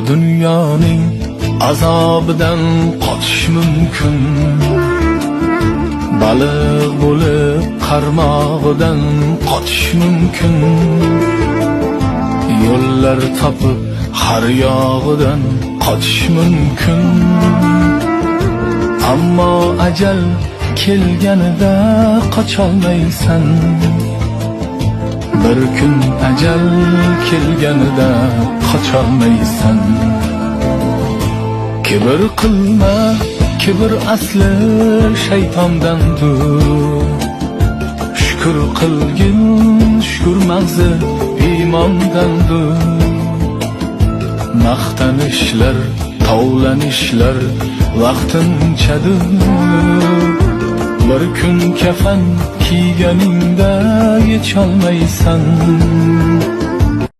dunyoning azobidan qochish mumkin. Baliq bo'lib qarmog'idan qochish mumkin. Yo'llar topib har yog'idan qochish mumkin. Ammo ajal kelganida qocholmaysan. Bir kun ajal kelganida qocholmaysan. Kibr qilma, kibr asli shaytondandir. Shukr qilgin, shukr mag'zi iymondandir. Maqtanishlar, tovlanishlar vaqtinchadir. Bir kun kafan kiyganingda yecholmaysan.